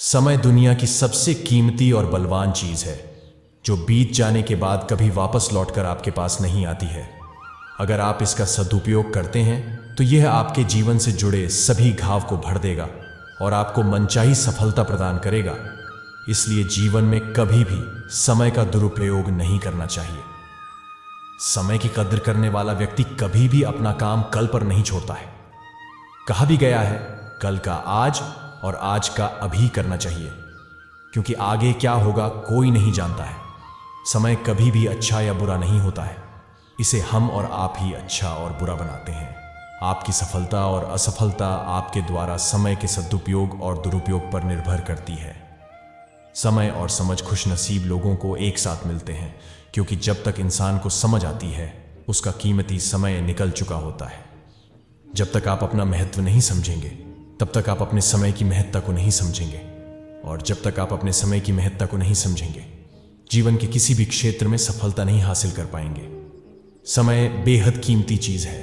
समय दुनिया की सबसे कीमती और बलवान चीज है जो बीत जाने के बाद कभी वापस लौटकर आपके पास नहीं आती है। अगर आप इसका सदुपयोग करते हैं तो यह आपके जीवन से जुड़े सभी घाव को भर देगा और आपको मनचाही सफलता प्रदान करेगा। इसलिए जीवन में कभी भी समय का दुरुपयोग नहीं करना चाहिए। समय की कद्र करने वाला व्यक्ति कभी भी अपना काम कल पर नहीं छोड़ता है। कहा भी गया है, कल का आज और आज का अभी करना चाहिए, क्योंकि आगे क्या होगा कोई नहीं जानता है। समय कभी भी अच्छा या बुरा नहीं होता है, इसे हम और आप ही अच्छा और बुरा बनाते हैं। आपकी सफलता और असफलता आपके द्वारा समय के सदुपयोग और दुरुपयोग पर निर्भर करती है। समय और समझ खुशनसीब लोगों को एक साथ मिलते हैं, क्योंकि जब तक इंसान को समझ आती है उसका कीमती समय निकल चुका होता है। जब तक आप अपना महत्व नहीं समझेंगे तब तक आप अपने समय की महत्ता को नहीं समझेंगे, और जब तक आप अपने समय की महत्ता को नहीं समझेंगे जीवन के किसी भी क्षेत्र में सफलता नहीं हासिल कर पाएंगे। समय बेहद कीमती चीज है।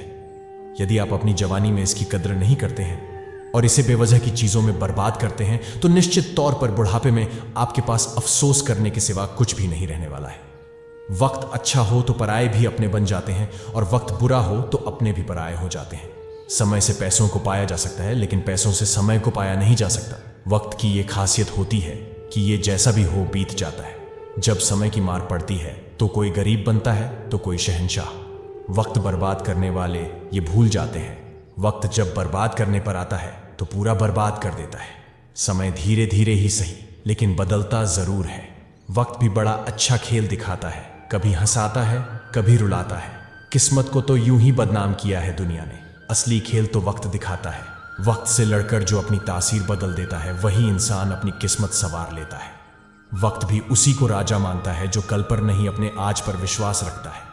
यदि आप अपनी जवानी में इसकी कद्र नहीं करते हैं और इसे बेवजह की चीजों में बर्बाद करते हैं तो निश्चित तौर पर बुढ़ापे में आपके पास अफसोस करने के सिवा कुछ भी नहीं रहने वाला है। वक्त अच्छा हो तो पराये भी अपने बन जाते हैं, और वक्त बुरा हो तो अपने भी पराये हो जाते हैं। समय से पैसों को पाया जा सकता है, लेकिन पैसों से समय को पाया नहीं जा सकता। वक्त की ये खासियत होती है कि ये जैसा भी हो बीत जाता है। जब समय की मार पड़ती है तो कोई गरीब बनता है तो कोई शहंशाह। वक्त बर्बाद करने वाले ये भूल जाते हैं, वक्त जब बर्बाद करने पर आता है तो पूरा बर्बाद कर देता है। समय धीरे धीरे ही सही लेकिन बदलता जरूर है। वक्त भी बड़ा अच्छा खेल दिखाता है, कभी हंसाता है कभी रुलाता है। किस्मत को तो यूं ही बदनाम किया है दुनिया ने। असली खेल तो वक्त दिखाता है। वक्त से लड़कर जो अपनी तासीर बदल देता है वही इंसान अपनी किस्मत संवार लेता है। वक्त भी उसी को राजा मानता है जो कल पर नहीं अपने आज पर विश्वास रखता है।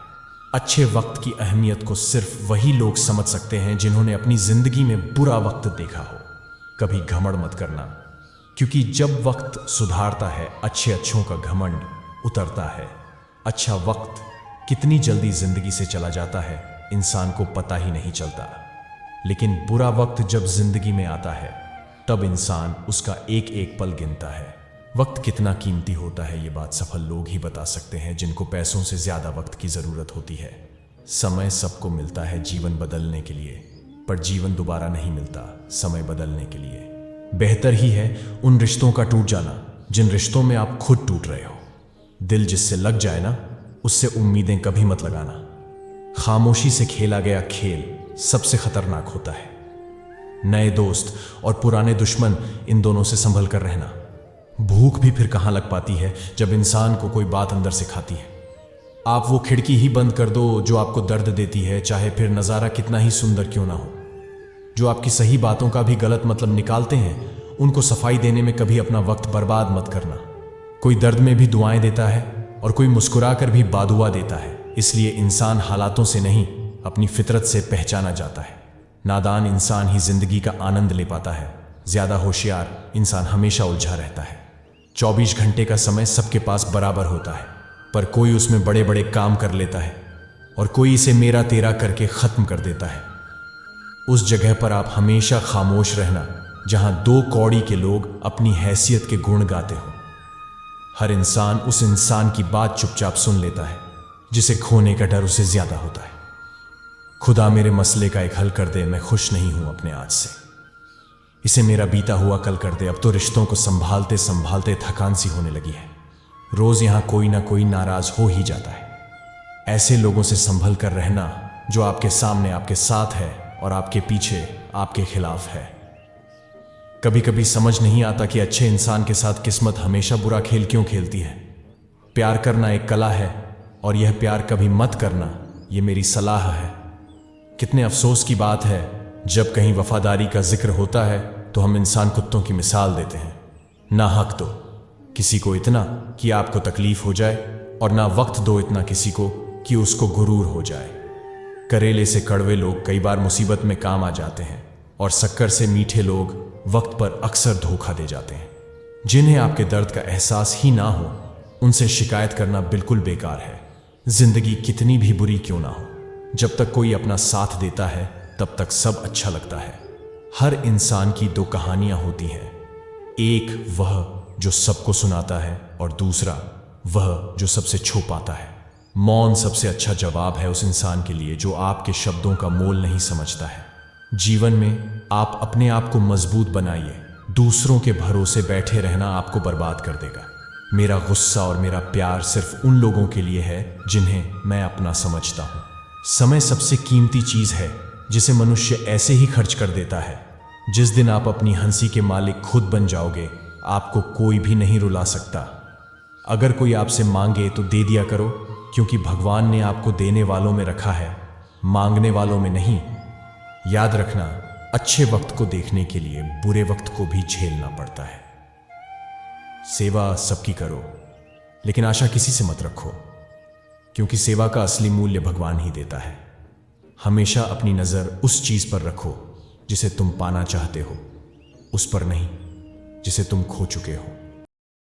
अच्छे वक्त की अहमियत को सिर्फ वही लोग समझ सकते हैं जिन्होंने अपनी जिंदगी में बुरा वक्त देखा हो। कभी घमंड मत करना, क्योंकि जब वक्त सुधारता है अच्छों का घमंड उतरता है। अच्छा वक्त कितनी जल्दी जिंदगी से चला जाता है इंसान को पता ही नहीं चलता, लेकिन बुरा वक्त जब जिंदगी में आता है तब इंसान उसका एक एक पल गिनता है। वक्त कितना कीमती होता है ये बात सफल लोग ही बता सकते हैं, जिनको पैसों से ज्यादा वक्त की जरूरत होती है। समय सबको मिलता है जीवन बदलने के लिए, पर जीवन दोबारा नहीं मिलता समय बदलने के लिए। बेहतर ही है उन रिश्तों का टूट जाना जिन रिश्तों में आप खुद टूट रहे हो। दिल जिससे लग जाए ना उससे उम्मीदें कभी मत लगाना। खामोशी से खेला गया खेल सबसे खतरनाक होता है। नए दोस्त और पुराने दुश्मन, इन दोनों से संभल कर रहना। भूख भी फिर कहां लग पाती है जब इंसान को कोई बात अंदर से खाती है। आप वो खिड़की ही बंद कर दो जो आपको दर्द देती है, चाहे फिर नजारा कितना ही सुंदर क्यों ना हो। जो आपकी सही बातों का भी गलत मतलब निकालते हैं उनको सफाई देने में कभी अपना वक्त बर्बाद मत करना। कोई दर्द में भी दुआएं देता है और कोई मुस्कुरा कर भी बादुआ देता है। इसलिए इंसान हालातों से नहीं अपनी फितरत से पहचाना जाता है। नादान इंसान ही जिंदगी का आनंद ले पाता है, ज्यादा होशियार इंसान हमेशा उलझा रहता है। 24 घंटे का समय सबके पास बराबर होता है, पर कोई उसमें बड़े बड़े काम कर लेता है और कोई इसे मेरा तेरा करके खत्म कर देता है। उस जगह पर आप हमेशा खामोश रहना जहां 2 कौड़ी के लोग अपनी हैसियत के गुण गाते हो। हर इंसान उस इंसान की बात चुपचाप सुन लेता है जिसे खोने का डर उसे ज्यादा होता है। खुदा मेरे मसले का एक हल कर दे, मैं खुश नहीं हूं अपने आज से। इसे मेरा बीता हुआ कल कर दे। अब तो रिश्तों को संभालते संभालते थकान सी होने लगी है। रोज यहां कोई ना कोई नाराज हो ही जाता है। ऐसे लोगों से संभल कर रहना जो आपके सामने आपके साथ है और आपके पीछे आपके खिलाफ है। कभी कभी समझ नहीं आता कि अच्छे इंसान के साथ किस्मत हमेशा बुरा खेल क्यों खेलती है। प्यार करना एक कला है और यह प्यार कभी मत करना, यह मेरी सलाह है। कितने अफसोस की बात है जब कहीं वफादारी का जिक्र होता है तो हम इंसान कुत्तों की मिसाल देते हैं। ना हक दो किसी को इतना कि आपको तकलीफ हो जाए, और ना वक्त दो इतना किसी को कि उसको गुरूर हो जाए। करेले से कड़वे लोग कई बार मुसीबत में काम आ जाते हैं, और शक्कर से मीठे लोग वक्त पर अक्सर धोखा दे जाते हैं। जिन्हें आपके दर्द का एहसास ही ना हो उनसे शिकायत करना बिल्कुल बेकार है। जिंदगी कितनी भी बुरी क्यों ना हो, जब तक कोई अपना साथ देता है तब तक सब अच्छा लगता है। हर इंसान की 2 कहानियां होती हैं, एक वह जो सबको सुनाता है और दूसरा वह जो सबसे छुपाता है। मौन सबसे अच्छा जवाब है उस इंसान के लिए जो आपके शब्दों का मोल नहीं समझता है। जीवन में आप अपने आप को मजबूत बनाइए, दूसरों के भरोसे बैठे रहना आपको बर्बाद कर देगा। मेरा गुस्सा और मेरा प्यार सिर्फ उन लोगों के लिए है जिन्हें मैं अपना समझता हूँ। समय सबसे कीमती चीज है जिसे मनुष्य ऐसे ही खर्च कर देता है। जिस दिन आप अपनी हंसी के मालिक खुद बन जाओगे, आपको कोई भी नहीं रुला सकता। अगर कोई आपसे मांगे तो दे दिया करो, क्योंकि भगवान ने आपको देने वालों में रखा है, मांगने वालों में नहीं। याद रखना, अच्छे वक्त को देखने के लिए बुरे वक्त को भी झेलना पड़ता है। सेवा सबकी करो, लेकिन आशा किसी से मत रखो, क्योंकि सेवा का असली मूल्य भगवान ही देता है। हमेशा अपनी नजर उस चीज पर रखो जिसे तुम पाना चाहते हो, उस पर नहीं जिसे तुम खो चुके हो।